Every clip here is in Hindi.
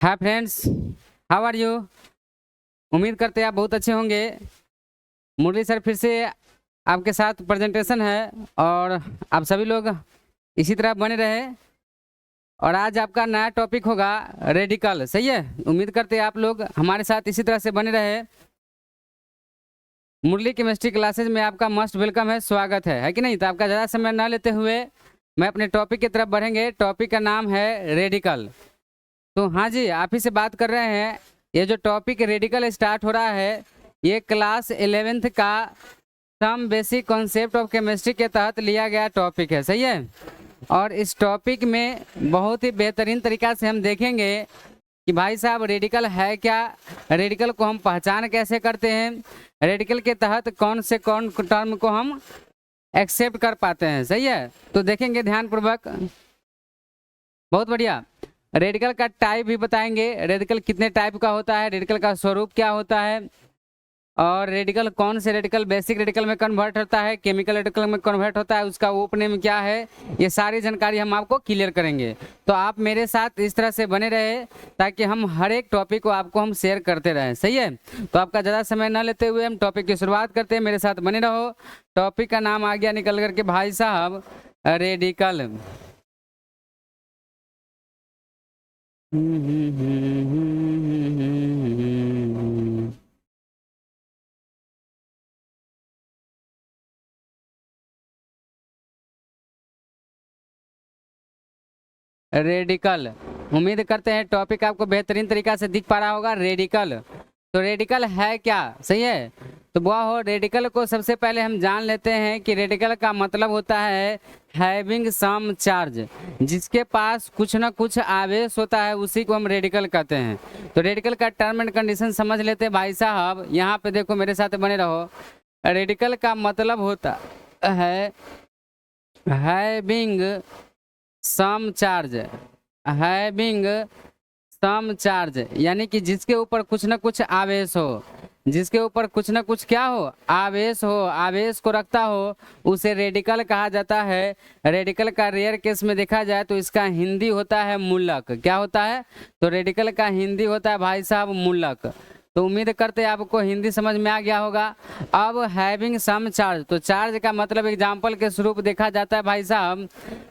Hi friends, how are you. उम्मीद करते हैं आप बहुत अच्छे होंगे। मुरली सर फिर से आपके साथ प्रेजेंटेशन है और आप सभी लोग इसी तरह बने रहे। और आज आपका नया टॉपिक होगा रेडिकल। सही है, उम्मीद करते हैं आप लोग हमारे साथ इसी तरह से बने रहे। मुरली केमिस्ट्री क्लासेज में आपका मस्ट वेलकम है, स्वागत है कि नहीं। तो आपका ज़्यादा समय न लेते हुए मैं अपने टॉपिक की तरफ बढ़ेंगे। टॉपिक का नाम है रेडिकल। तो हाँ जी, आप ही से बात कर रहे हैं। ये जो टॉपिक रेडिकल स्टार्ट हो रहा है, ये क्लास 11th का some basic concept of chemistry के तहत लिया गया टॉपिक है। सही है, और इस टॉपिक में बहुत ही बेहतरीन तरीका से हम देखेंगे कि भाई साहब रेडिकल है क्या, रेडिकल को हम पहचान कैसे करते हैं, रेडिकल के तहत कौन से कौन टर्म को हम एक्सेप्ट कर पाते हैं। सही है, तो देखेंगे ध्यानपूर्वक। बहुत बढ़िया। रेडिकल का टाइप भी बताएंगे, रेडिकल कितने टाइप का होता है, रेडिकल का स्वरूप क्या होता है, और रेडिकल कौन से रेडिकल बेसिक रेडिकल में कन्वर्ट होता है, केमिकल रेडिकल में कन्वर्ट होता है, उसका उपनेम क्या है, ये सारी जानकारी हम आपको क्लियर करेंगे। तो आप मेरे साथ इस तरह से बने रहे ताकि हम हर एक टॉपिक को आपको हम शेयर करते रहें। सही है, तो आपका ज़्यादा समय न लेते हुए हम टॉपिक की शुरुआत करते हैं। मेरे साथ बने रहो। टॉपिक का नाम आ गया निकल करके भाई साहब रेडिकल। रेडिकल, उम्मीद करते हैं टॉपिक आपको बेहतरीन तरीका से दिख पा रहा होगा। रेडिकल, तो रेडिकल है क्या। सही है, तो वह हो रेडिकल को सबसे पहले हम जान लेते हैं कि रेडिकल का मतलब होता है हैविंग सम चार्ज, जिसके पास कुछ ना कुछ आवेश होता है, उसी को हम रेडिकल कहते हैं। तो रेडिकल का टर्म एंड कंडीशन समझ लेते हैं भाई साहब। यहाँ पे देखो, मेरे साथ बने रहो। रेडिकल का मतलब होता है having some charge, having some charge, यानी कि जिसके ऊपर कुछ ना कुछ आवेश हो, जिसके ऊपर कुछ ना कुछ क्या हो, आवेश हो, आवेश को रखता हो, उसे रेडिकल कहा जाता है। रेडिकल का रेयर केस में देखा जाए तो इसका हिंदी होता है मूलक। क्या होता है, तो रेडिकल का हिंदी होता है भाई साहब मूलक। तो उम्मीद करते हैं आपको हिंदी समझ में आ गया होगा। अब हैविंग सम चार्ज, तो चार्ज का मतलब एग्जाम्पल के स्वरूप देखा जाता है भाई साहब।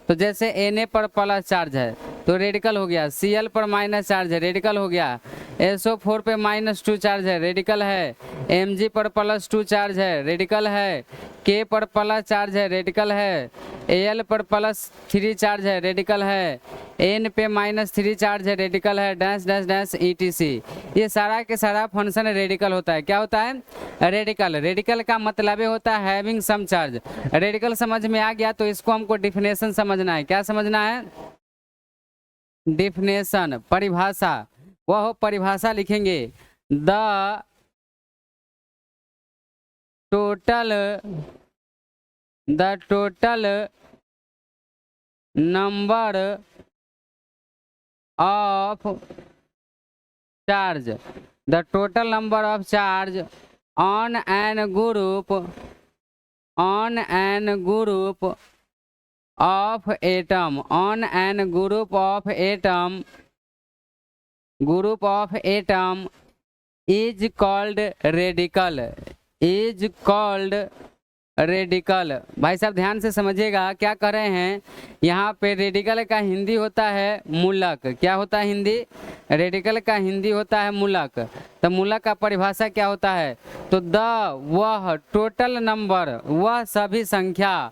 तो जैसे Na पर प्लस चार्ज है तो रेडिकल हो गया, Cl पर माइनस चार्ज है, रेडिकल हो गया, SO4 पे -2 चार्ज है, रेडिकल है, Mg पर +2 चार्ज है, रेडिकल है, K पर प्लस चार्ज है, रेडिकल है, Al पर +3 चार्ज है, रेडिकल है, N पे -3 चार्ज है, रेडिकल है, डैश डैश डैश ETC। ये सारा के सारा फंक्शन रेडिकल होता है। क्या होता है, रेडिकल। रेडिकल का मतलब होता है हैविंग सम चार्ज। रेडिकल समझ में आ गया तो इसको हमको डिफिनेशन समझना है। क्या समझना है, डिफिनेशन, परिभाषा। वह परिभाषा लिखेंगे, the total number of charge, the total number of charge on N group of atom, on N group of atom is called radical, is called radical. भाई साहब ध्यान से समझिएगा, क्या कर रहे हैं यहाँ पे। रेडिकल का हिंदी होता है मूलक। क्या होता है हिंदी, रेडिकल का हिंदी होता है मूलक। तो मूलक का परिभाषा क्या होता है, तो द वह टोटल नंबर, वह सभी संख्या,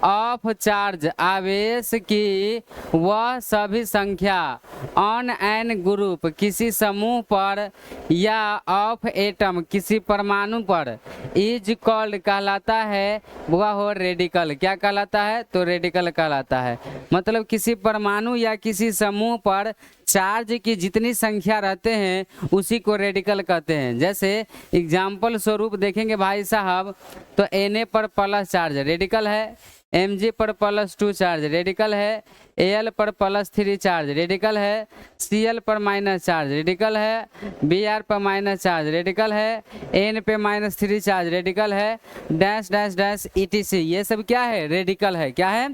ऑफ चार्ज आवेश की वह सभी संख्या, ऑन एन ग्रुप किसी समूह पर, या ऑफ एटम किसी परमाणु पर, इज कॉल्ड कहलाता है, वह हो रेडिकल। क्या कहलाता है, तो रेडिकल कहलाता है। मतलब किसी परमाणु या किसी समूह पर चार्ज की जितनी संख्या रहते हैं उसी को रेडिकल कहते हैं। जैसे एग्जाम्पल स्वरूप देखेंगे भाई साहब, तो Na पर प्लस चार्ज रेडिकल है, Mg पर +2 चार्ज रेडिकल है, Al पर +3 चार्ज रेडिकल है, Cl पर माइनस चार्ज रेडिकल है, Br पर माइनस चार्ज रेडिकल है, N पे -3 चार्ज रेडिकल है, डैश डैश डैश etc। ये सब क्या है? रेडिकल है। क्या है?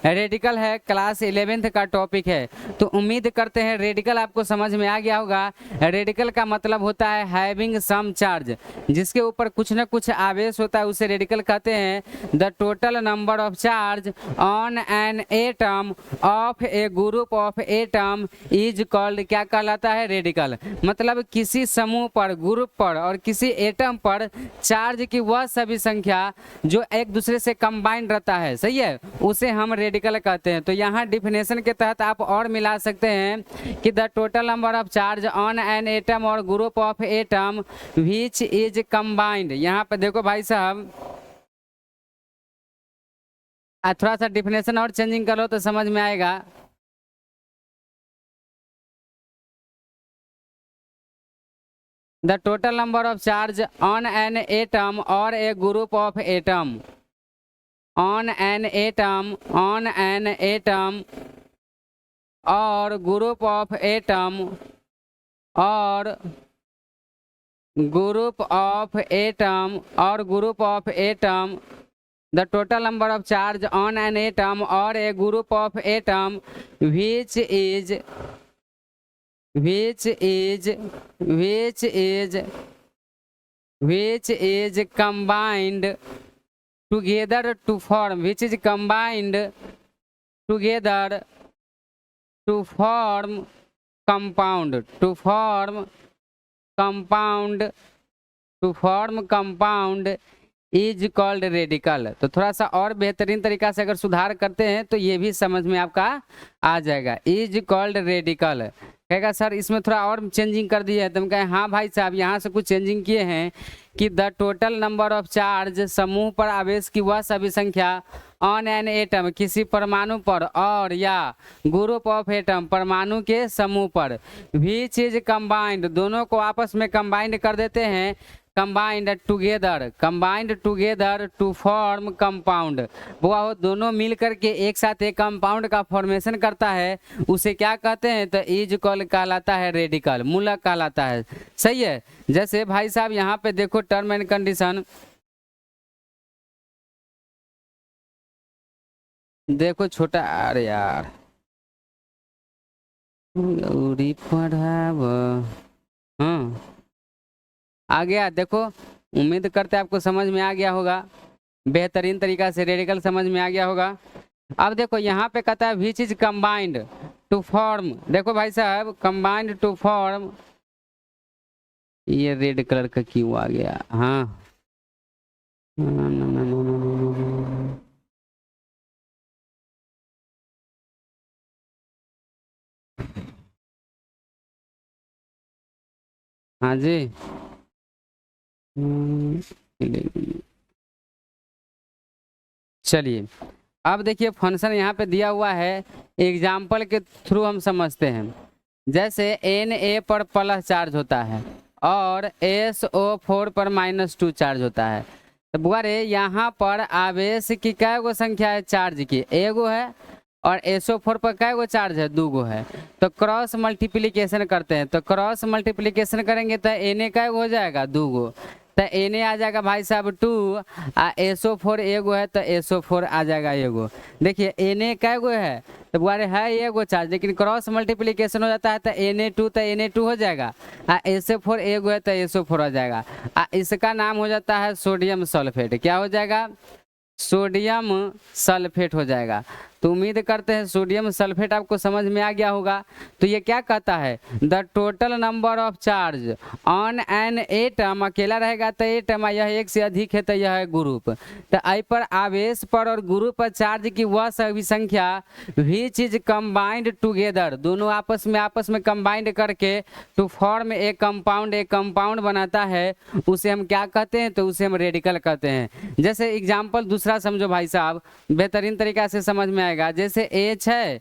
रेडिकल है। क्लास 11th का टॉपिक है। तो उम्मीद करते हैं रेडिकल आपको समझ में आ गया होगा। रेडिकल का मतलब होता है हैविंग सम चार्ज, जिसके ऊपर कुछ न कुछ आवेश होता है, उसे रेडिकल कहते हैं। The total number of charge on an atom of A group of atom is called, क्या कहलाता है? रेडिकल। मतलब किसी समूह पर, ग्रुप पर और किसी एटम पर चार्ज की वह सभी संख्या जो एक दूसरे से कंबाइंड रहता है, सही है, उसे हम रेडिकल कहते हैं। तो यहाँ डिफिनेशन के तहत आप और मिला सकते हैं कि the total number of charge on an atom और group of atom which is combined. यहाँ पे देखो भाई साहब, थोड़ा सा डिफिनेशन और चेंजिंग करो तो समझ में आएगा। The total number of charge on an atom और a group of atom, on an atom, on an atom और ग्रुप ऑफ एटम और ग्रुप ऑफ एटम और group of atom, the total number of charge on an atom और a group of atom which is combined together to form, which is combined together to form compound, to form compound is called radical. तो थोड़ा सा और बेहतरीन तरीका से अगर सुधार करते हैं तो ये भी समझ में आपका आ जाएगा। इज कॉल्ड रेडिकल कहेगा सर इसमें थोड़ा और चेंजिंग कर दिया है, तो हम कहें हाँ भाई साहब यहाँ से कुछ चेंजिंग किए हैं कि the total number of charge, समूह पर आवेश की वह सभी संख्या ऑन एन एटम, किसी परमाणु पर, और या ग्रुप ऑफ एटम, परमाणु के समूह पर, विच इज कंबाइंड, दोनों को आपस में कंबाइंड कर देते हैं, combined together to form compound. वो दोनों मिल करके एक साथ एक कंपाउंड का फॉर्मेशन करता है, उसे क्या कहते हैं? तो इज कॉल्ड कहलाता है रेडिकल, मूलक कहलाता है। सही है। जैसे भाई साहब यहाँ पे देखो टर्म एंड कंडीशन, देखो छोटा, अरे यार पढ़ाव, हाँ आ गया। देखो उम्मीद करते हैं आपको समझ में आ गया होगा, बेहतरीन तरीका से रेडिकल समझ में आ गया होगा। अब देखो यहाँ पे कहता है which is combined to form, देखो भाई साहब कंबाइंड टू फॉर्म, ये रेड कलर का क्यों आ गया? हाँ हाँ जी, चलिए अब देखिए फंक्शन यहाँ पे दिया हुआ है, एग्जाम्पल के थ्रू हम समझते हैं। जैसे Na पर प्लस चार्ज होता है और SO4 पर -2 चार्ज होता है। तो बुआरे यहाँ पर आवेश की कै गो संख्या है? चार्ज की एगो है, और SO4 पर कै गो चार्ज है? 2 गो है। तो क्रॉस मल्टीप्लिकेशन करते हैं, तो क्रॉस मल्टीप्लिकेशन करेंगे तो Na कै गो हो जाएगा? 2 गो। तो Na आ जाएगा भाई साहब 2, SO4 एगो है तो SO4 आ जाएगा एगो। देखिए Na कै गो है? तो बुआरे है एगो चार्ज, लेकिन क्रॉस मल्टीप्लिकेशन हो जाता है तो Na2 तो Na2 हो जाएगा, SO4 एगो है तो SO4 हो जाएगा। इसका नाम हो जाता है सोडियम सल्फेट। क्या हो जाएगा? सोडियम सल्फेट हो जाएगा। तो उम्मीद करते हैं सोडियम सल्फेट आपको समझ में आ गया होगा। तो ये क्या कहता है? The total number of charge on an atom, अकेला रहेगा तो एटम, यह एक से अधिक है तो यह है ग्रुप। तो आई पर आवेश पर और ग्रुप पर चार्ज की वह सभी संख्या विच इज कंबाइंड टुगेदर, दोनों आपस में कंबाइंड करके टू फॉर्म ए कंपाउंड, एक कंपाउंड बनाता है, उसे हम क्या कहते हैं? तो उसे हम रेडिकल कहते हैं। जैसे एग्जाम्पल दूसरा समझो भाई साहब, बेहतरीन तरीका से समझ में आएगा। जैसे H है,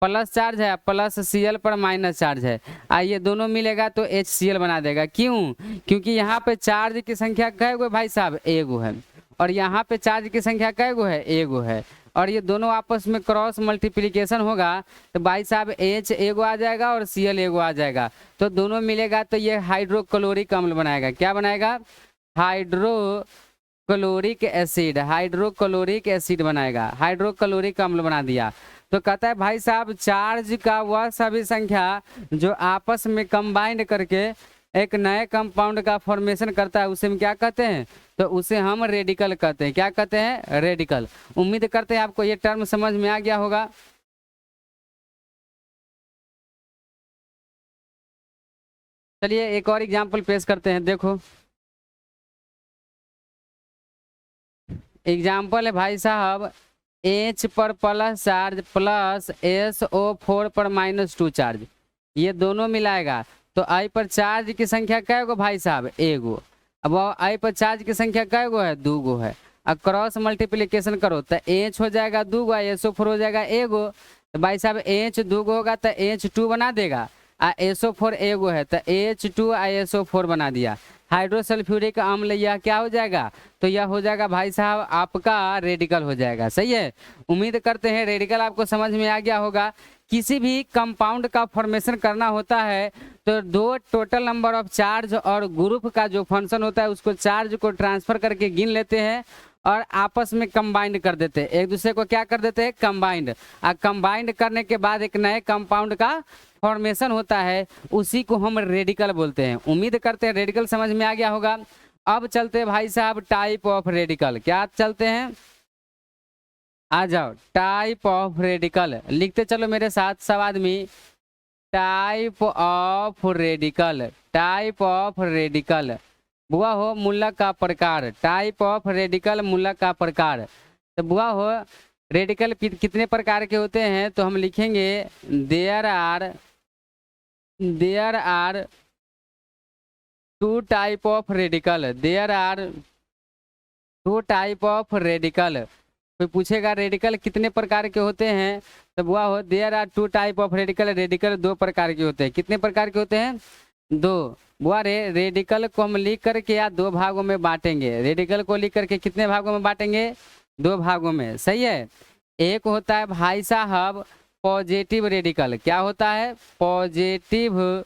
प्लस चार्ज है, प्लस Cl पर माइनस चार्ज है, ये दोनों मिलेगा तो HCl बना देगा। क्यों? क्योंकि यहाँ पे चार्ज की संख्या कै गो भाई साहब? एगो है, और यहाँ पे चार्ज की संख्या कै गो है? एगो है, और ये दोनों आपस में क्रॉस मल्टीप्लिकेशन होगा तो भाई साहब H एगो आ जाएगा और Cl एगो आ जाएगा, तो दोनों मिलेगा तो ये हाइड्रोक्लोरिक अम्ल बनाएगा। क्या बनाएगा? हाइड्रोक्लोरिक एसिड बनाएगा, हाइड्रोक्लोरिक अम्ल बना दिया। तो कहता है भाई साहब चार्ज का वह सभी संख्या जो आपस में कंबाइंड करके एक नए कंपाउंड का फॉर्मेशन करता है उसे हम क्या कहते हैं? तो उसे हम रेडिकल कहते हैं। क्या कहते हैं? रेडिकल। उम्मीद करते हैं आपको ये टर्म समझ में आ गया होगा। चलिए एक और एग्जांपल पेश करते हैं। देखो एग्जाम्पल है भाई साहब H पर प्लस चार्ज प्लस SO4 पर -2 चार्ज, ये दोनों मिलाएगा तो I पर चार्ज की संख्या क्या गो भाई साहब? एगो। अब I पर चार्ज की संख्या क्या गो है? 2 गो है। अब क्रॉस मल्टीप्लिकेशन करो तो H हो जाएगा 2 गो, SO4 हो जाएगा एगो। तो भाई साहब H 2 गो होगा तो H2 बना देगा, SO4 एगो है तो H2 SO4 बना दिया। हाइड्रोसल्फ्यूरिक अम्ल यह क्या हो जाएगा? तो यह हो जाएगा भाई साहब आपका रेडिकल हो जाएगा। सही है, उम्मीद करते हैं रेडिकल आपको समझ में आ गया होगा। किसी भी कंपाउंड का फॉर्मेशन करना होता है तो दो टोटल नंबर ऑफ चार्ज और ग्रुप का जो फंक्शन होता है उसको चार्ज को ट्रांसफर करके गिन लेते हैं और आपस में कंबाइंड कर देते हैं, एक दूसरे को क्या कर देते हैं? कंबाइंड। और कंबाइंड करने के बाद एक नए कंपाउंड का फॉर्मेशन होता है, उसी को हम रेडिकल बोलते हैं। उम्मीद करते हैं रेडिकल समझ में आ गया होगा। अब चलते हैं भाई साहब टाइप ऑफ रेडिकल। क्या चलते हैं? आ जाओ, टाइप ऑफ रेडिकल लिखते चलो मेरे साथ सब आदमी। Type of radical, type of radical बुआ हो मूलक का प्रकार। टाइप ऑफ रेडिकल मूलक का प्रकार। तो बुआ हो रेडिकल कितने प्रकार के होते हैं? तो हम लिखेंगे there are two type of radical. There are two type of radical. कोई पूछेगा रेडिकल कितने प्रकार के होते हैं? तो बुआ हो there are two type of radical. Radical 2 प्रकार के होते हैं। कितने प्रकार के होते हैं? 2। बुआ रेडिकल को हम लिख करके या 2 भागों में बांटेंगे। रेडिकल को लिख करके कितने भागों में बांटेंगे? 2 भागों में। सही है। एक होता है भाई साहब पॉजिटिव रेडिकल। क्या होता है? Positive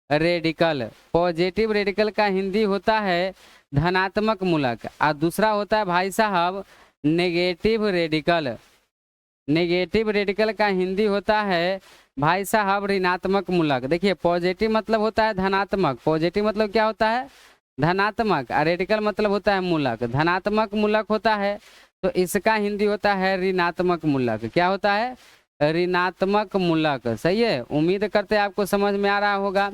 radical. पॉजिटिव रेडिकल का हिंदी होता है धनात्मक मूलक। और दूसरा होता है भाई साहब नेगेटिव रेडिकल। नेगेटिव रेडिकल का हिंदी होता है भाई साहब ऋणात्मक मूलक। देखिए पॉजिटिव मतलब होता है धनात्मक, पॉजिटिव मतलब क्या होता है? धनात्मक। और रेडिकल मतलब होता है मूलक। धनात्मक मूलक होता है तो इसका हिंदी होता है ऋणात्मक मूलक। क्या होता है? ऋणात्मक मूलक। सही है, उम्मीद करते हैं आपको समझ में आ रहा होगा।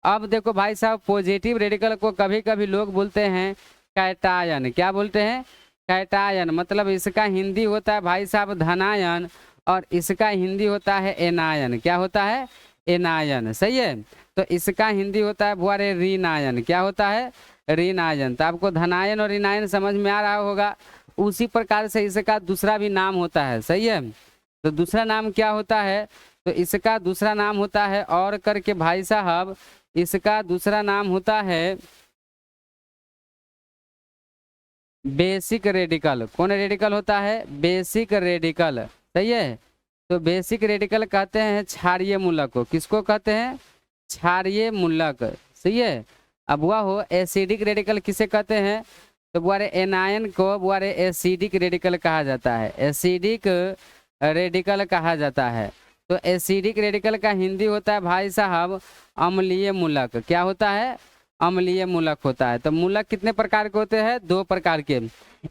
अब देखो भाई साहब पॉजिटिव रेडिकल को कभी कभी लोग बोलते हैं कैटायन। क्या बोलते हैं? कैटायन। मतलब इसका हिंदी होता है भाई साहब धनायन और इसका हिंदी होता है एनायन। क्या होता है? एनायन। सही है, तो इसका हिंदी होता है बुआरे ऋणायन। क्या होता है? ऋणायन। तो आपको धनायन और ऋणायन समझ में आ रहा होगा। उसी प्रकार से इसका दूसरा भी नाम होता है। सही है, तो दूसरा नाम क्या होता है? तो इसका दूसरा नाम होता है और करके भाई साहब इसका दूसरा नाम होता है बेसिक रेडिकल। कौन रेडिकल होता है? Basic radical. सही है, तो बेसिक रेडिकल कहते हैं क्षारीय मूलक को। किसको कहते हैं? क्षारीय मूलक। सही है। अब वह हो एसिडिक रेडिकल किसे कहते हैं? तो बुआरे एनायन को बुआरे एसिडिक रेडिकल कहा जाता है। एसिडिक रेडिकल कहा जाता है। तो एसिडिक रेडिकल का हिंदी होता है भाई साहब अम्लीय मूलक। क्या होता है? अम्लीय मूलक होता है। तो मूलक कितने प्रकार के होते हैं? 2 प्रकार के।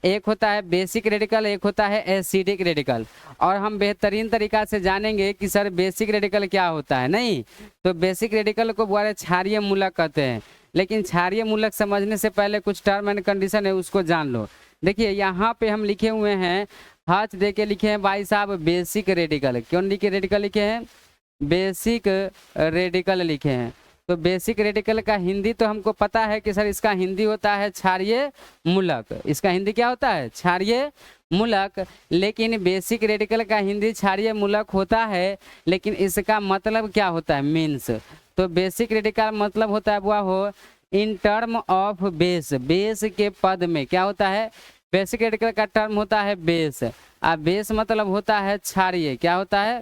एक होता है बेसिक रेडिकल, एक होता है एसिडिक रेडिकल। और हम बेहतरीन तरीका से जानेंगे कि सर बेसिक रेडिकल क्या होता है। नहीं, तो बेसिक रेडिकल को बुआरे क्षारीय मूलक कहते हैं। लेकिन क्षारीय मूलक समझने से पहले कुछ टर्म एंड कंडीशन है, उसको जान लो। देखिए यहाँ पे हम लिखे हुए हैं हाथ दे के लिखे हैं भाई साहब बेसिक रेडिकल। क्यों लिखे रेडिकल लिखे हैं? बेसिक रेडिकल लिखे हैं। तो बेसिक रेडिकल का हिंदी तो हमको पता है कि सर इसका हिंदी होता है क्षारीय मूलक। इसका हिंदी क्या होता है? क्षारीय मूलक। लेकिन बेसिक रेडिकल का हिंदी क्षारीय मूलक होता है, लेकिन इसका मतलब क्या होता है? मीन्स। तो बेसिक रेडिकल मतलब होता है वो हो in term of base. Base के पद में क्या होता है? बेसिक रेडिकल का टर्म होता है बेस। अब बेस मतलब होता है क्षारीय। क्या होता है?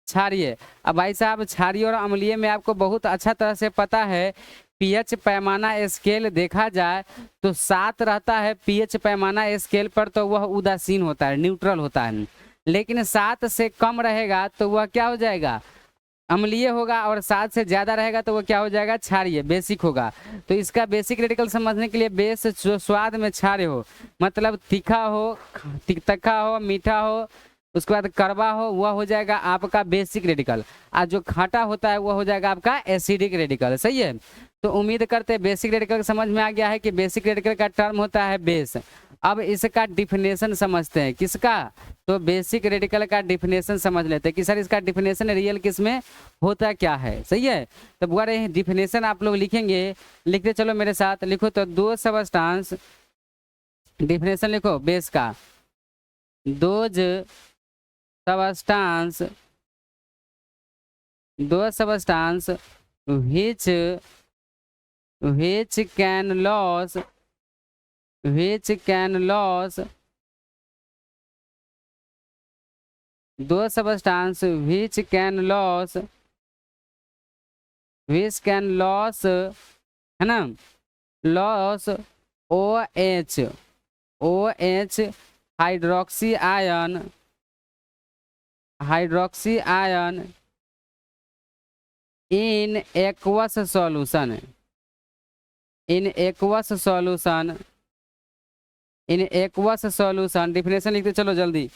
क्षारीय। अब भाई साहब क्षारीय और अम्लीय में आपको बहुत अच्छा तरह से पता है, पीएच पैमाना स्केल देखा जाए तो 7 रहता है पीएच पैमाना स्केल पर, तो वह उदासीन होता है, न्यूट्रल होता है। लेकिन 7 से कम रहेगा तो वह क्या हो जाएगा? अम्लीय होगा, और 7 से ज्यादा रहेगा तो वो क्या हो जाएगा? क्षारीय, बेसिक होगा। तो इसका बेसिक रेडिकल समझने के लिए, बेस जो स्वाद में क्षारीय हो, मतलब तीखा हो, तिखा हो, मीठा हो, उसके बाद कड़वा हो, वह हो जाएगा आपका बेसिक रेडिकल। और जो खाटा होता है वह हो जाएगा आपका एसिडिक रेडिकल। सही है। तो उम्मीद करते हैं बेसिक रेडिकल समझ में आ गया है कि बेसिक रेडिकल का टर्म होता है बेस। अब इसका डिफिनेशन समझते हैं। किसका? तो बेसिक रेडिकल का डिफिनेशन समझ लेते हैं कि सर इसका डिफिनेशन रियल किस में होता क्या है। सही है। तो अगर डिफिनेशन आप लोग लिखेंगे, लिखते चलो मेरे साथ, लिखो तो दो सबस्टांस, डिफिनेशन लिखो बेस का, दोज सबस्टांस, दो सबस्टांस which can lose, दो सबस्टांस which can lose है ना, loss OH hydroxy ion in aqueous solution, definition लिखते चलो जल्दी।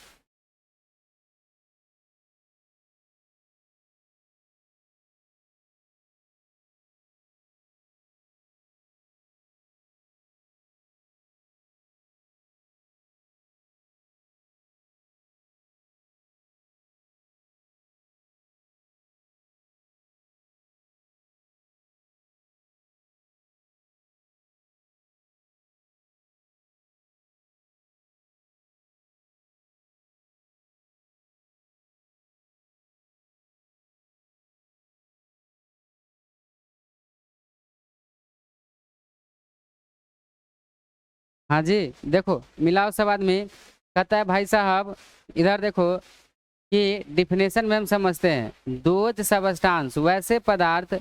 हाँ जी, देखो मिलाओ सब आदमी। कहता है भाई साहब इधर देखो कि डिफिनेशन में हम समझते हैं, दोज सबस्टांस वैसे पदार्थ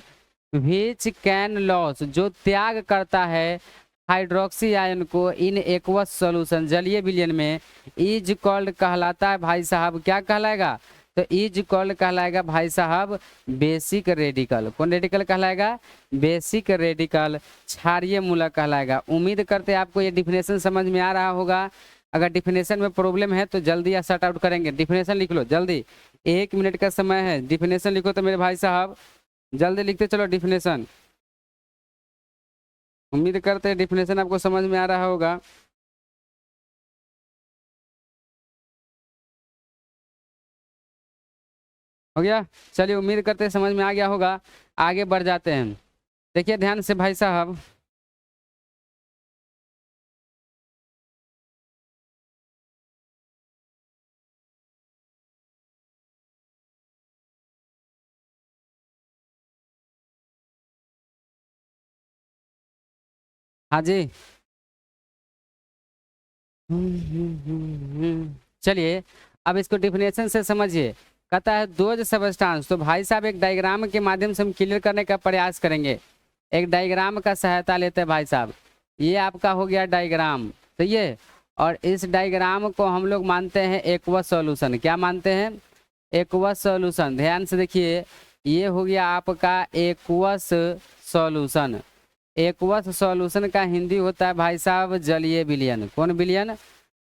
विच कैन लॉस जो त्याग करता है हाइड्रोक्सी आयन को इन एक्वस सॉल्यूशन जलीय विलयन में, इज कॉल्ड कहलाता है भाई साहब, क्या कहलाएगा? तो इज कॉल्ड कहलाएगा भाई साहब बेसिक रेडिकल। कौन रेडिकल कहलाएगा? बेसिक रेडिकल, क्षारीय मूलक कहलाएगा। उम्मीद करते हैं आपको ये डिफिनेशन समझ में आ रहा होगा। अगर डिफिनेशन में प्रॉब्लम है तो जल्दी या शॉर्ट आउट करेंगे। डिफिनेशन लिख लो जल्दी, 1 मिनट का समय है। डिफिनेशन लिखो तो मेरे भाई साहब जल्दी लिखते चलो डिफिनेशन। उम्मीद करते हैं डिफिनेशन आपको समझ में आ रहा होगा। हो गया? चलिए उम्मीद करते हैं समझ में आ गया होगा। आगे बढ़ जाते हैं। देखिए ध्यान से भाई साहब, हाँ जी, चलिए अब इसको डिफिनेशन से समझिए। कहता है दोज सबस्टांस, तो भाई साहब एक डायग्राम के माध्यम से हम क्लियर करने का प्रयास करेंगे। एक डायग्राम का सहायता लेते हैं भाई साहब। ये आपका हो गया डायग्राम, सही है। और इस डायग्राम को हम लोग मानते हैं एक्वस सॉल्यूशन। क्या मानते हैं? Aqueous solution. ध्यान से देखिए, ये हो गया आपका एक्वस सॉल्यूशन। एक्वस सॉल्यूशन का हिंदी होता है भाई साहब जलीय विलयन। कौन विलयन?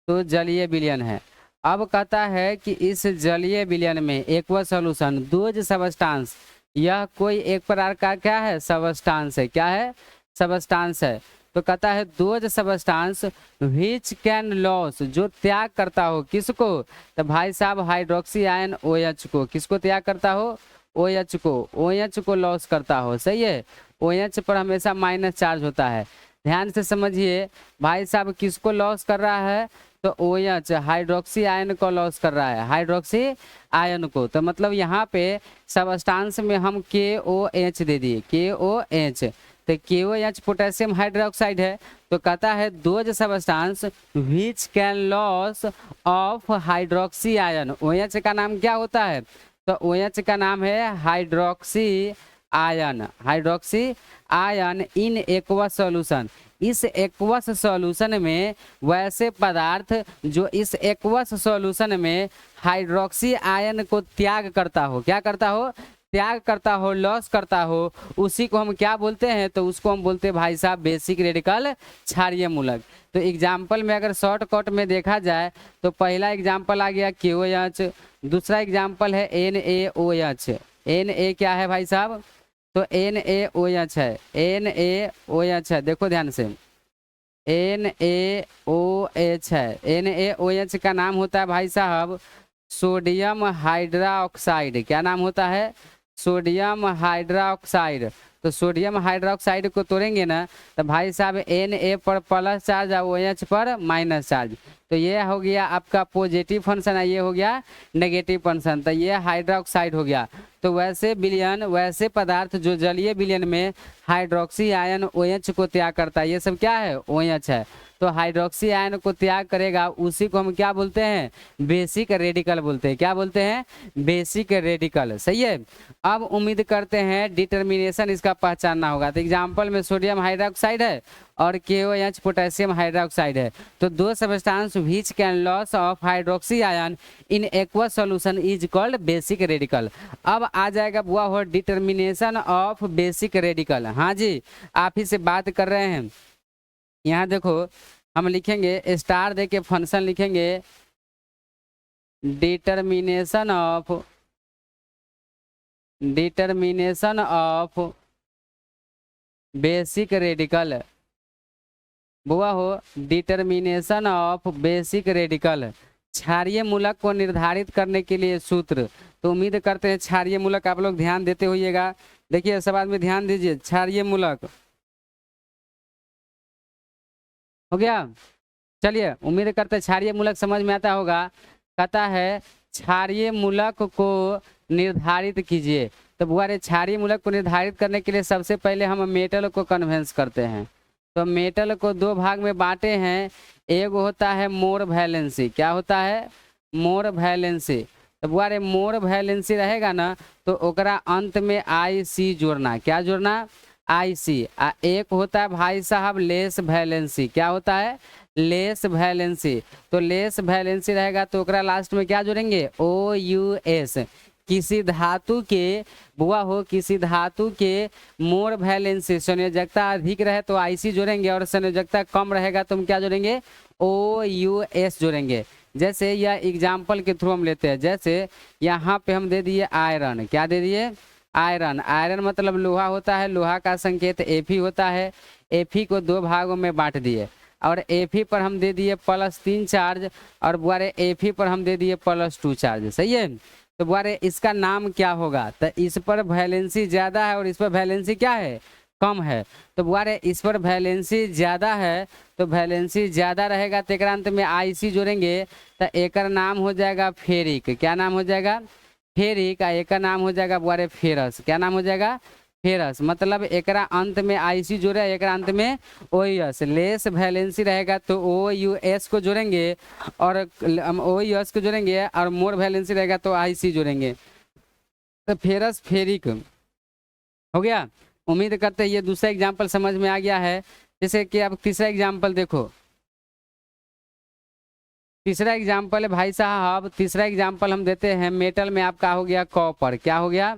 तो जलीय विलयन है। अब कहता है कि इस जलीय विलयन में एक्वस सॉल्यूशन दोज सबस्टांस, यह कोई एक प्रकार का क्या है? सबस्टांस है। क्या है? सबस्टांस है। तो कहता है those substance which can loss, जो त्याग करता हो किसको? तो भाई साहब हाइड्रोक्सी आयन OH को। किसको त्याग करता हो? OH को। OH को लॉस करता हो। सही है। OH पर हमेशा माइनस चार्ज होता है। ध्यान से समझिए भाई साहब, किसको लॉस कर रहा है? तो OH हाइड्रोक्सी आयन को लॉस कर रहा है, हाइड्रोक्सी आयन को। तो मतलब यहाँ पे सबस्टांस में हम KOH दे दिए, KOH। तो KOH पोटेशियम हाइड्रोक्साइड है। तो कहता है those substance which can loss of hydroxy ion. OH का नाम क्या होता है? तो OH का नाम है hydroxy ion, hydroxy ion in aqueous solution. इस एक्वस सॉल्यूशन में वैसे पदार्थ जो इस एक्वस सॉल्यूशन में हाइड्रोक्सी आयन को त्याग करता हो, क्या करता हो? त्याग करता हो, लॉस करता हो, उसी को हम क्या बोलते हैं? तो उसको हम बोलते हैं भाई साहब बेसिक रेडिकल क्षारीय मूलक। तो एग्जाम्पल में अगर शॉर्टकट में देखा जाए तो पहला एग्जाम्पल आ गया KOH, दूसरा एग्जाम्पल है NaOH। Na क्या है भाई साहब? तो NaOH है, NaOH है, देखो ध्यान से, NaOH है। NaOH का नाम होता है भाई साहब सोडियम हाइड्रोक्साइड। क्या नाम होता है? Sodium hydroxide. तो सोडियम हाइड्रोक्साइड को तोड़ेंगे ना तो भाई साहब Na पर प्लस चार्ज और OH पर माइनस चार्ज। तो ये हो गया आपका पॉजिटिव फंक्शन है, ये हो गया नेगेटिव फंक्शन। तो ये हाइड्रोक्साइड हो गया। तो वैसे विलयन, वैसे पदार्थ जो जलीय विलयन में हाइड्रोक्सी आयन OH को त्याग करता है, ये सब क्या है? OH है। तो हाइड्रोक्सी आयन को त्याग करेगा, उसी को हम क्या बोलते हैं? बेसिक रेडिकल बोलते हैं। क्या बोलते हैं? Basic radical. सही है। अब उम्मीद करते हैं डिटर्मिनेशन इसका पहचानना होगा। तो एग्जाम्पल में सोडियम हाइड्रोक्साइड है और KOH पोटेशियम हाइड्रोक्साइड है। तो दो substance which can loss of hydroxy ion in aqueous solution is called basic radical. अब आ जाएगा बुआ हो डिटर्मिनेशन ऑफ बेसिक रेडिकल। हाँ जी, आप ही से बात कर रहे हैं। यहाँ देखो हम लिखेंगे स्टार दे के फंक्शन लिखेंगे डिटर्मिनेशन ऑफ बेसिक रेडिकल। बुआ हो डिटर्मिनेशन ऑफ बेसिक रेडिकल, क्षारीय मूलक को निर्धारित करने के लिए सूत्र। तो उम्मीद करते हैं क्षारीय मूलक आप लोग ध्यान देते होइएगा। देखिए सब आदमी ध्यान दीजिए, क्षारीय मूलक हो गया। चलिए उम्मीद करते हैं क्षारीय मूलक समझ में आता होगा। कहता है क्षारीय मूलक को निर्धारित कीजिए। तो बुआ रे क्षारीय मूलक को निर्धारित करने के लिए सबसे पहले हम मेटल को कन्वेंस करते हैं। तो मेटल को दो भाग में बांटे हैं। एक होता है मोर वैलेंसी। क्या होता है? मोर वैलेंसी। तो बुआ रे मोर वैलेंसी रहेगा ना तो ओकरा अंत में IC जोड़ना। क्या जोड़ना? IC। एक होता है भाई साहब लेस वैलेंसी। क्या होता है? Less valency. तो लेस वैलेंसी रहेगा तो ओकरा लास्ट में क्या जोड़ेंगे? OUS। किसी धातु के बुआ हो किसी धातु के मोर वैलेंसी संयोजकता अधिक रहे तो IC जोड़ेंगे और संयोजकता कम रहेगा तो हम क्या जोड़ेंगे? OUS जोड़ेंगे। जैसे यह एग्जाम्पल के थ्रू हम लेते हैं। जैसे यहाँ पे हम दे दिए आयरन। क्या दे दिए? आयरन। आयरन मतलब लोहा होता है, लोहा का संकेत Fe होता है। Fe को दो भागों में बांट दिए और Fe पर हम दे दिए +3 चार्ज और बुआरे Fe पर हम दे दिए +2 चार्ज। सही है। तो बुआरे इसका नाम क्या होगा? तो इस पर वैलेंसी ज़्यादा है और इस पर वैलेंसी क्या है? कम है। तो बुआरे इस पर वैलेंसी ज़्यादा है तो वैलेंसी ज़्यादा रहेगा तो एक अंत में IC जोड़ेंगे तो एक नाम हो जाएगा फेरिक। क्या नाम हो जाएगा? फेरिक। एक नाम हो जाएगा बुआरे फेरस। क्या नाम हो जाएगा? फेरस। मतलब एक अंत में IC जोड़े, एक अंत में OUS। लेस वैलेंसी रहेगा तो OUS को जोड़ेंगे और OUS को जोड़ेंगे और मोर वैलेंसी रहेगा तो IC जोड़ेंगे। तो फेरस फेरिक हो गया। उम्मीद करते हैं ये दूसरा एग्जाम्पल समझ में आ गया है। जैसे कि अब तीसरा एग्जाम्पल देखो। तीसरा एग्जाम्पल है भाई साहब, तीसरा एग्जाम्पल हम देते हैं मेटल में आपका हो गया कॉपर। क्या हो गया?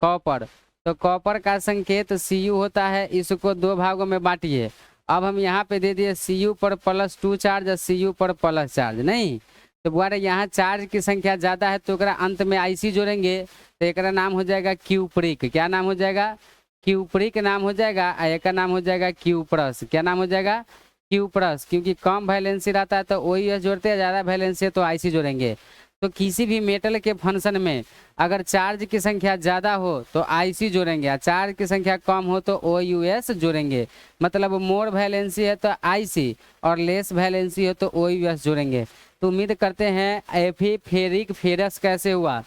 कॉपर। तो कॉपर का संकेत Cu होता है। इसको दो भागों में बांटिए। अब हम यहाँ पे दे दिए Cu पर +2 चार्ज और Cu पर प्लस चार्ज। नहीं तो बुआरे यहाँ चार्ज की संख्या ज़्यादा है तो ओकरा अंत में IC जोड़ेंगे तो एक नाम हो जाएगा क्यूप्रिक। क्या नाम हो जाएगा? क्यूप्रिक नाम हो जाएगा। एक का नाम हो जाएगा क्यूप्रस। क्या नाम हो जाएगा? क्यूप्रस। क्योंकि कम वैलेंसी रहता है तो OUS जोड़ते हैं, ज़्यादा वैलेंसी है तो IC जोड़ेंगे। तो किसी भी मेटल के फंक्शन में अगर चार्ज की संख्या ज़्यादा हो तो आईसी जोड़ेंगे, और चार्ज की संख्या कम हो तो OUS जोड़ेंगे। मतलब मोर वैलेंसी है तो आईसी और लेस वैलेंसी हो तो OUS जोड़ेंगे। तो उम्मीद करते हैं Fe फेरिक फेरस कैसे हुआ,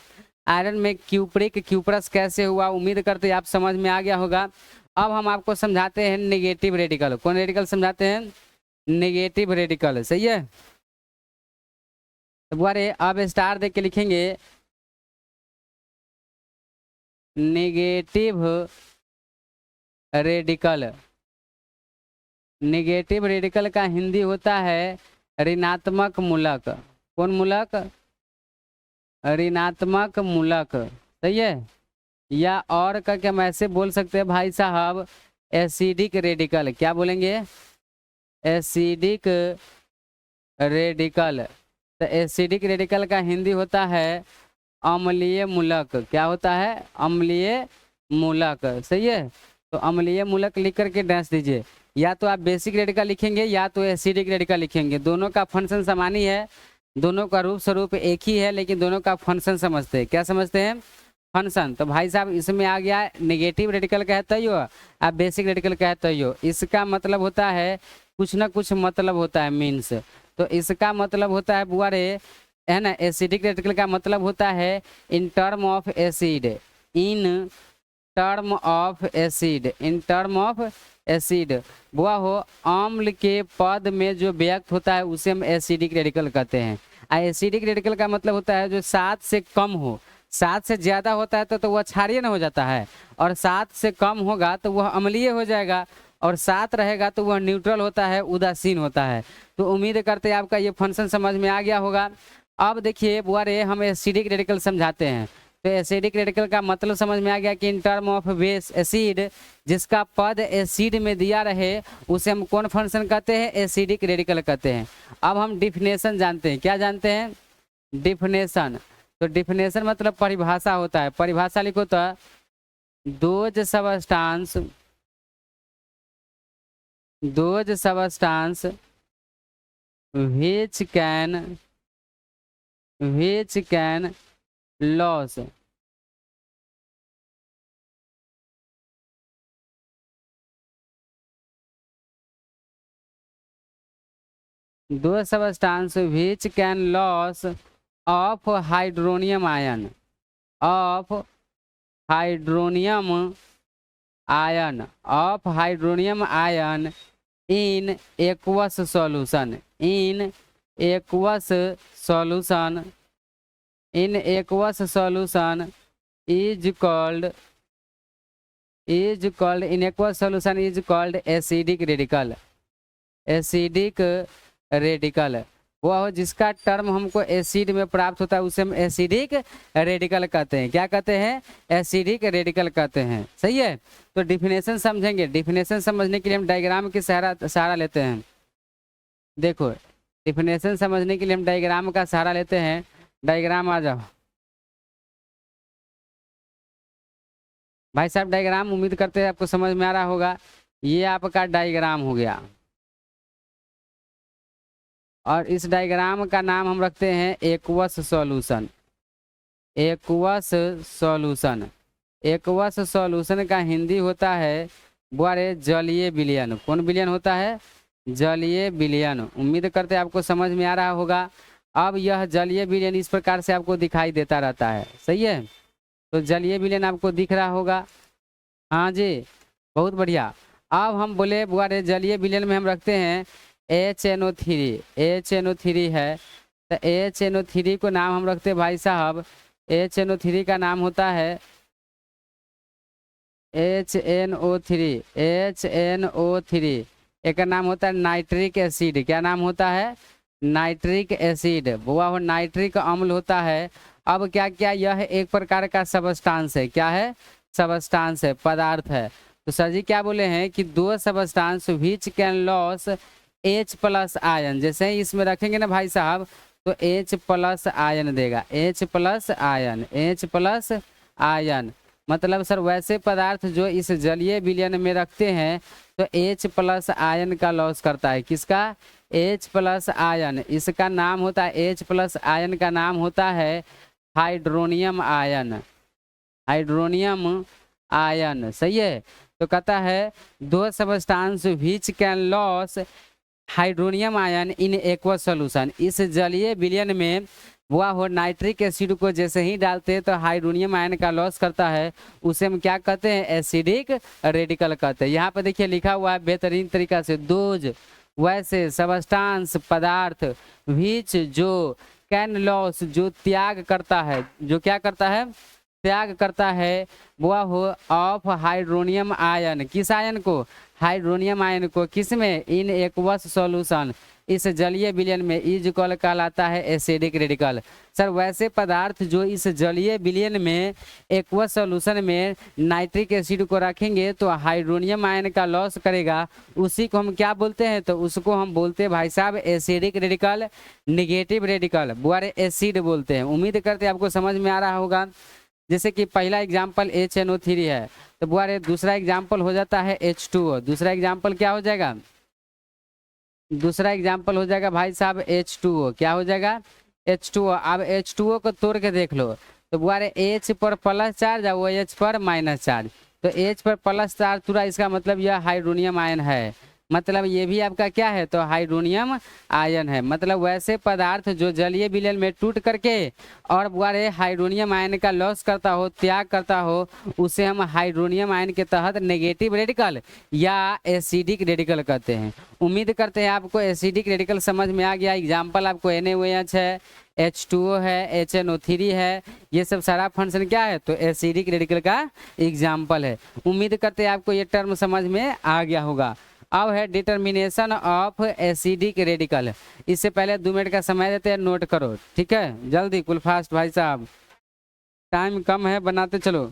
आयरन में क्यूप्रिक क्यूप्रस कैसे हुआ, उम्मीद करते हैं आप समझ में आ गया होगा। अब हम आपको समझाते हैं नेगेटिव रेडिकल। कौन रेडिकल समझाते हैं? Negative radical. सही है। तो बारे अब स्टार देख के लिखेंगे नेगेटिव रेडिकल। नेगेटिव रेडिकल का हिंदी होता है ऋणात्मक मूलक। कौन मूलक? ऋणात्मक मूलक। सही है। या और करके हम ऐसे बोल सकते हैं भाई साहब एसिडिक रेडिकल। क्या बोलेंगे? Acidic radical. तो एसिडिक रेडिकल का हिंदी होता है अम्लीय मूलक। क्या होता है? अम्लीय मूलक। सही है। तो अम्लीय मूलक लिख करके डैश दीजिए। या तो आप बेसिक रेडिकल लिखेंगे या तो एसिडिक रेडिकल लिखेंगे, दोनों का फंक्शन समान ही है, दोनों का रूप स्वरूप एक ही है, लेकिन दोनों का फंक्शन समझते हैं। क्या समझते हैं? फंक्शन। तो भाई साहब इसमें आ गया नेगेटिव रेडिकल कहते हो, आप बेसिक रेडिकल कहते हो। इसका मतलब होता है कुछ ना कुछ मतलब होता है, मीन्स। तो इसका मतलब होता है बुआरे है ना, एसिडिक रेडिकल का मतलब होता है in term of acid, in term of acid, in term of acid. बुआ हो अम्ल के पद में जो व्यक्त होता है उसे हम एसिडिक रेडिकल कहते हैं। एसिडिक रेडिकल का मतलब होता है जो 7 से कम हो, 7 से ज़्यादा होता है तो वह क्षारीय न हो जाता है, और 7 से कम होगा तो वह अम्लीय हो जाएगा, और 7 रहेगा तो वह न्यूट्रल होता है, उदासीन होता है। तो उम्मीद करते हैं आपका ये फंक्शन समझ में आ गया होगा। अब देखिए बुआरे हम एसिडिक रेडिकल समझाते हैं। तो एसिडिक रेडिकल का मतलब समझ में आ गया कि in term of base acid, जिसका पद एसिड में दिया रहे उसे हम कौन फंक्शन कहते हैं? एसिडिक रेडिकल कहते हैं। अब हम डिफिनेशन जानते हैं। क्या जानते हैं? डिफिनेशन। तो डिफिनेशन मतलब परिभाषा होता है। परिभाषा लिखो तो those substance, those substance which can lose दो substance which can loss of hydronium ion, of hydronium ion, of hydronium ion in aqueous solution, in aqueous solution, in aqueous solution is called, in aqueous solution is called acidic radical, acidic radical. वह हो जिसका टर्म हमको एसिड में प्राप्त होता है उसे हम एसिडिक रेडिकल कहते हैं। क्या कहते हैं? एसिडिक रेडिकल कहते हैं। सही है। तो डिफिनेशन समझेंगे। डिफिनेशन समझने के लिए हम डायग्राम की सहारा लेते हैं। देखो डिफिनेशन समझने के लिए हम डायग्राम का सहारा लेते हैं। डायग्राम आ जाओ भाई साहब। डायग्राम उम्मीद करते हैं आपको समझ में आ रहा होगा। ये आपका डायग्राम हो गया, और इस डायग्राम का नाम हम रखते हैं aqueous solution. Aqueous solution, aqueous solution का हिंदी होता है बुआरे जलीय विलयन। कौन विलयन होता है? जलीय विलयन। उम्मीद करते हैं आपको समझ में आ रहा होगा। अब यह जलीय विलयन इस प्रकार से आपको दिखाई देता रहता है। सही है। तो जलीय विलयन आपको दिख रहा होगा। हाँ जी, बहुत बढ़िया। अब हम बोले बुआरे जलीय विलयन में हम रखते हैं HNO3। HNO3 है तो HNO3 को नाम हम रखते हैं भाई साहब, HNO3 का नाम होता है HNO3। HNO3 एक नाम होता है नाइट्रिक एसिड। क्या नाम होता है? Nitric acid. वह नाइट्रिक अम्ल होता है। अब क्या क्या यह एक प्रकार का सबस्टांस है। क्या है? सबस्टांस है, पदार्थ है। तो सर जी क्या बोले हैं कि दो substance which can loss H plus ion, जैसे ही इसमें रखेंगे ना भाई साहब तो H प्लस आयन देगा। H plus ion, H plus ion मतलब सर वैसे पदार्थ जो इस जलीय विलयन में रखते हैं तो H प्लस आयन का लॉस करता है। किसका? H प्लस आयन, इसका नाम होता है H प्लस आयन का नाम होता है हाइड्रोनियम आयन, हाइड्रोनियम आयन, सही है। तो कहता है दो substance which can loss hydronium ion in aqueous solution, इस जलीय विलयन में वह हो नाइट्रिक एसिड को जैसे ही डालते हैं तो हाइड्रोनियम आयन का लॉस करता है, उसे हम क्या कहते हैं, एसिडिक रेडिकल कहते हैं। यहाँ पर देखिए लिखा हुआ है बेहतरीन तरीका से, दोज वैसे सबस्टांस पदार्थ विच जो कैन लॉस जो त्याग करता है, जो क्या करता है, त्याग करता है, वह हो ऑफ हाइड्रोनियम आयन, किस आयन को, हाइड्रोनियम आयन को, किसमें, इन एक्वस सॉल्यूशन, इस जलीय विलयन में, इज कॉल कहलाता है एसिडिक रेडिकल। सर वैसे पदार्थ जो इस जलीय विलयन में एक्वस सॉल्यूशन में नाइट्रिक एसिड को रखेंगे तो हाइड्रोनियम आयन का लॉस करेगा, उसी को हम क्या बोलते हैं, तो उसको हम बोलते हैं भाई साहब एसिडिक रेडिकल, निगेटिव रेडिकल, बुआरे एसिड बोलते हैं। उम्मीद करते हैं आपको समझ में आ रहा होगा। जैसे कि पहला एग्जाम्पल HNO3 है, तो बुआरे दूसरा एग्जाम्पल हो जाता है H2O, दूसरा एग्जाम्पल क्या हो जाएगा, दूसरा एग्जाम्पल हो जाएगा भाई साहब H2O, क्या हो जाएगा, H2O। अब H2O को तोड़ के देख लो, तो बुआरे H पर प्लस चार्ज और OH पर माइनस चार्ज, तो H पर प्लस चार्ज पूरा, इसका मतलब यह हाइड्रोनियम आयन है, मतलब ये भी आपका क्या है, तो हाइड्रोनियम आयन है। मतलब वैसे पदार्थ जो जलीय विलयन में टूट करके और बुआरे हाइड्रोनियम आयन का लॉस करता हो, त्याग करता हो, उसे हम हाइड्रोनियम आयन के तहत नेगेटिव रेडिकल या एसिडिक रेडिकल कहते हैं। उम्मीद करते हैं आपको एसिडिक रेडिकल समझ में आ गया। एग्जाम्पल आपको NaOH है, H2O है, HNO3 है, ये सब सारा फंक्शन क्या है, तो एसिडिक रेडिकल का एग्जाम्पल है। उम्मीद करते हैं आपको ये टर्म समझ में आ गया होगा। अब है डिटर्मिनेशन ऑफ एसिडिक रेडिकल, इससे पहले 2 मिनट का समय देते हैं, नोट करो, ठीक है, जल्दी कुल फास्ट भाई साहब, टाइम कम है, बनाते चलो।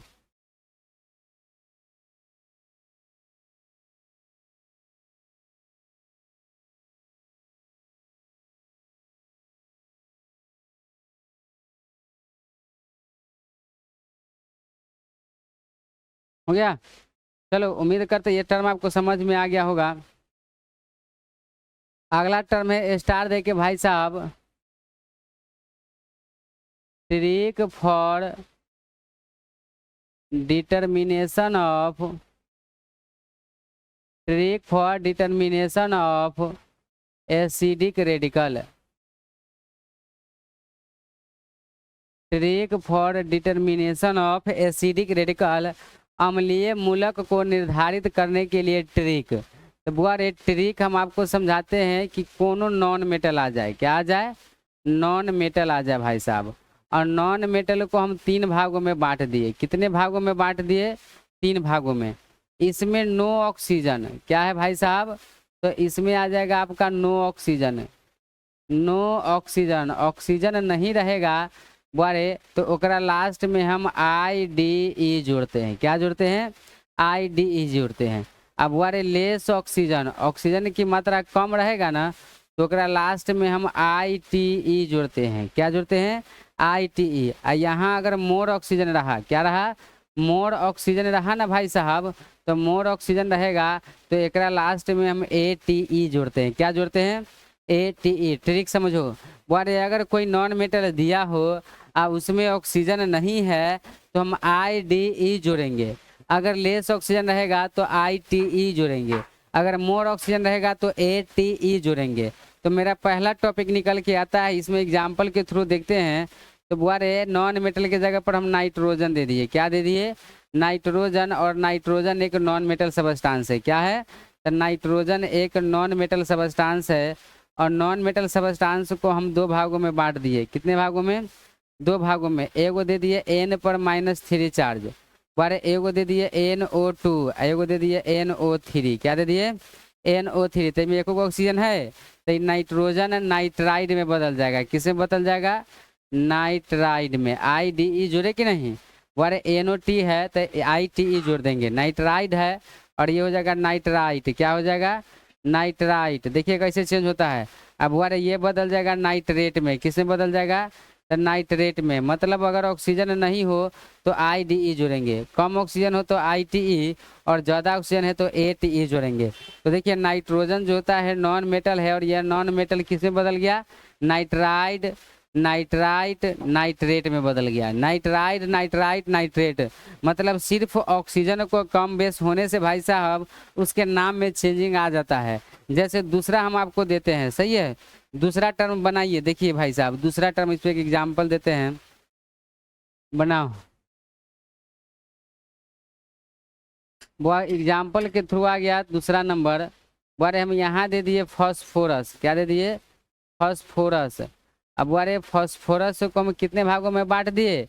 हो गया, चलो उम्मीद करते ये टर्म आपको समझ में आ गया होगा। अगला टर्म है स्टार दे के भाई साहब, trick for determination of, trick for determination of acidic radical, trick for determination of acidic radical, अम्लीय मूलक को निर्धारित करने के लिए ट्रिक। तो बुआ रे ट्रिक हम आपको समझाते हैं कि कोनो नॉन मेटल आ जाए, क्या आ जाए, नॉन मेटल आ जाए भाई साहब, और नॉन मेटल को हम 3 भागों में बांट दिए, कितने भागों में बांट दिए, 3 भागों में। इसमें नो ऑक्सीजन, क्या है भाई साहब, तो इसमें आ जाएगा आपका no oxygen, no oxygen, oxygen नहीं रहेगा बारे, तो ओकरा लास्ट में हम IDE जोड़ते हैं, क्या जोड़ते हैं, IDE जोड़ते हैं। अब बारे लेस ऑक्सीजन, ऑक्सीजन की मात्रा कम रहेगा ना, तो ओकरा लास्ट में हम ITE जोड़ते हैं, क्या जोड़ते हैं, ITE। यहाँ अगर मोर ऑक्सीजन रहा, क्या रहा, मोर ऑक्सीजन रहा ना भाई साहब, तो मोर ऑक्सीजन रहेगा, तो एकरा लास्ट में हम ATE जोड़ते हैं, क्या जोड़ते हैं, ATE। ट्रिक समझो, बारे अगर कोई नॉन मेटल दिया हो और उसमें ऑक्सीजन नहीं है तो हम IDE जोड़ेंगे, अगर लेस ऑक्सीजन रहेगा तो ITE जोड़ेंगे, अगर मोर ऑक्सीजन रहेगा तो ATE जोड़ेंगे। तो मेरा पहला टॉपिक निकल के आता है, इसमें एग्जाम्पल के थ्रू देखते हैं। तो बुआरे नॉन मेटल के जगह पर हम नाइट्रोजन दे दिए, क्या दे दिए, नाइट्रोजन, और नाइट्रोजन एक नॉन मेटल सबस्टांस है, क्या है, तो नाइट्रोजन एक नॉन मेटल सबस्टांस है, और नॉन मेटल सबस्टांस को हम 2 भागों में बांट दिए, कितने भागों में, 2 भागों में। एगो दे दिए N पर -3 चार्ज, बारे एगो दे दिए NO2, एगो दे दिए NO3, क्या दे दिए, NO3। तो में एक ऑक्सीजन है, तो नाइट्रोजन नाइट्राइड में बदल जाएगा, किस में बदल जाएगा, नाइट्राइड में। IDE जोड़े कि नहीं, बारे NOT है तो ITE जोड़ देंगे, नाइट्राइड है, और ये हो जाएगा नाइट्राइट, क्या हो जाएगा, नाइट्राइट। देखिए कैसे चेंज होता है। अब बारे ये बदल जाएगा नाइट्रेट में, किस में बदल जाएगा, नाइट्रेट में, मतलब अगर ऑक्सीजन नहीं हो तो IDE जोड़ेंगे, कम ऑक्सीजन हो तो ITE, और ज़्यादा ऑक्सीजन है तो ATE जोड़ेंगे। तो देखिए नाइट्रोजन जो होता है नॉन मेटल है, और यह नॉन मेटल किस में बदल गया, नाइट्राइड, नाइट्राइट, नाइट्रेट में बदल गया। नाइट्राइड, नाइट्राइट, नाइट्रेट, मतलब सिर्फ ऑक्सीजन को कम बेस होने से भाई साहब उसके नाम में चेंजिंग आ जाता है। जैसे दूसरा हम आपको देते हैं, सही है, दूसरा टर्म बनाइए, देखिए भाई साहब दूसरा टर्म, इस पे एक एग्जाम्पल देते हैं, बनाओ। वो एग्जाम्पल के थ्रू आ गया दूसरा नंबर। बारे हम यहाँ दे दिए फॉस्फोरस, क्या दे दिए, फॉस्फोरस। अब बारे फॉस्फोरस को हम कितने भागों में बांट दिए,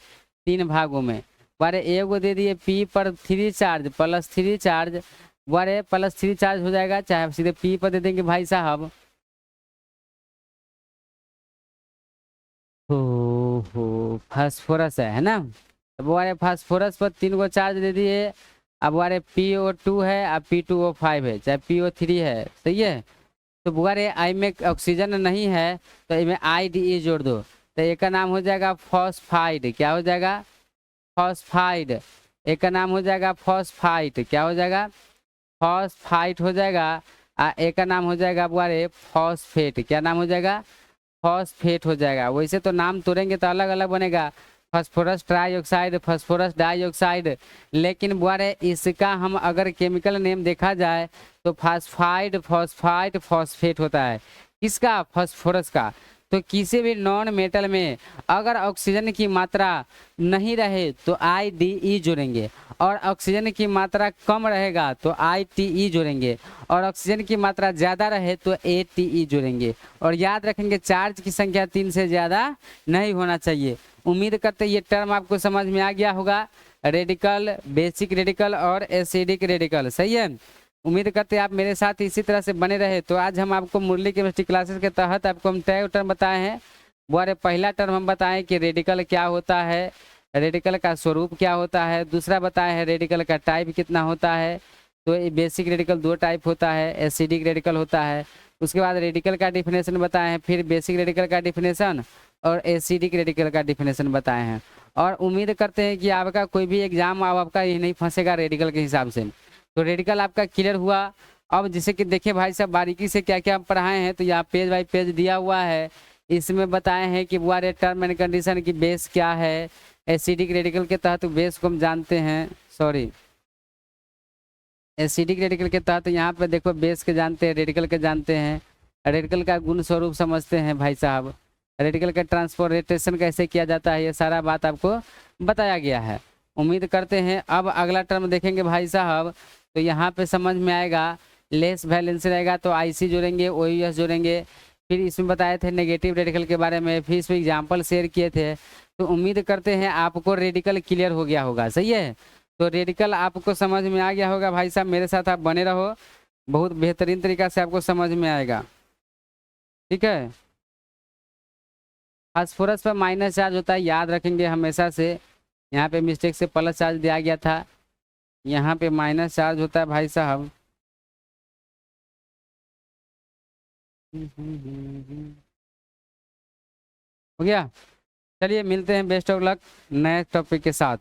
3 भागों में। बारे एगो दे दिए P पर 3 चार्ज प्लस 3 चार्ज, बारे प्लस 3 चार्ज हो जाएगा, चाहे सीधे P पर दे देंगे भाई साहब। हो फास्फोरस है ना। अब हमारे फास्फोरस पर 3 गो चार्ज दे दिए। अब हमारे PO2 है, अब P2O5 है, चाहे PO3 है, सही है। तो बुआरे आई में ऑक्सीजन नहीं है तो इसमें IDE जोड़ दो, तो एक का नाम हो जाएगा फॉस्फाइड, क्या हो जाएगा, फॉस्फाइड। एक का नाम हो जाएगा फॉस्फाइट, क्या हो जाएगा, फॉस्फाइट हो जाएगा। एक का नाम हो जाएगा बुआरे फॉस्फेट, क्या नाम हो जाएगा, फॉस्फेट हो जाएगा। वैसे तो नाम तोड़ेंगे तो अलग अलग बनेगा, फास्फोरस ट्राईऑक्साइड, फास्फोरस डाइऑक्साइड, लेकिन बुआरे इसका हम अगर केमिकल नेम देखा जाए तो फास्फाइड, फॉस्फाइड, फॉस्फेट होता है। किसका, फास्फोरस का। तो किसी भी नॉन मेटल में अगर ऑक्सीजन की मात्रा नहीं रहे तो IDE जोड़ेंगे, और ऑक्सीजन की मात्रा कम रहेगा तो ITE जोड़ेंगे, और ऑक्सीजन की मात्रा ज़्यादा रहे तो ATE जोड़ेंगे। और याद रखेंगे चार्ज की संख्या 3 से ज़्यादा नहीं होना चाहिए। उम्मीद करते ये टर्म आपको समझ में आ गया होगा, रेडिकल, बेसिक रेडिकल और एसिडिक रेडिकल, सही है। उम्मीद करते हैं आप मेरे साथ इसी तरह से बने रहे। तो आज हम आपको मुरली केमिस्ट्री क्लासेस के तहत आपको हम तय टर्म बताए हैं। वो पहला टर्म हम बताएं कि रेडिकल क्या होता है, रेडिकल का स्वरूप क्या होता है। दूसरा बताया है रेडिकल का टाइप कितना होता है। तो ये बेसिक रेडिकल 2 टाइप होता है, एसिडिक रेडिकल होता है। उसके बाद रेडिकल का डिफिनेशन बताए हैं, फिर बेसिक रेडिकल का डिफिनेशन और एसिडिक रेडिकल का डिफिनेशन बताए हैं। और उम्मीद करते हैं कि आपका कोई भी एग्जाम आपका ये नहीं फंसेगा रेडिकल के हिसाब से। तो रेडिकल आपका क्लियर हुआ। अब जैसे कि देखिए भाई साहब बारीकी से क्या क्या पढ़ाए हैं, तो यहाँ पेज बाई पेज दिया हुआ है। इसमें बताए हैं कि वो टर्म एंड कंडीशन की बेस क्या है। एसिडिक रेडिकल के तहत बेस को हम जानते हैं, सॉरी एसिडिक रेडिकल के तहत यहाँ पे देखो बेस के जानते हैं, रेडिकल के जानते हैं, रेडिकल का गुण स्वरूप समझते हैं भाई साहब, रेडिकल का ट्रांसपोर्टेशन कैसे किया जाता है, ये सारा बात आपको बताया गया है। उम्मीद करते हैं अब अगला टर्म देखेंगे भाई साहब, तो यहाँ पे समझ में आएगा। लेस वैलेंस रहेगा तो IC जोड़ेंगे, OUS जोड़ेंगे। फिर इसमें बताए थे नेगेटिव रेडिकल के बारे में, फिर इसमें एग्जाम्पल शेयर किए थे। तो उम्मीद करते हैं आपको रेडिकल क्लियर हो गया होगा, सही है। तो रेडिकल आपको समझ में आ गया होगा भाई साहब, मेरे साथ आप बने रहो, बहुत बेहतरीन तरीका से आपको समझ में आएगा, ठीक है। फास्फोरस पर माइनस चार्ज होता है, याद रखेंगे हमेशा से। यहाँ पे मिस्टेक से प्लस चार्ज दिया गया था, यहाँ पे माइनस चार्ज होता है भाई साहब। हो गया, चलिए मिलते हैं, बेस्ट ऑफ लक नए टॉपिक के साथ।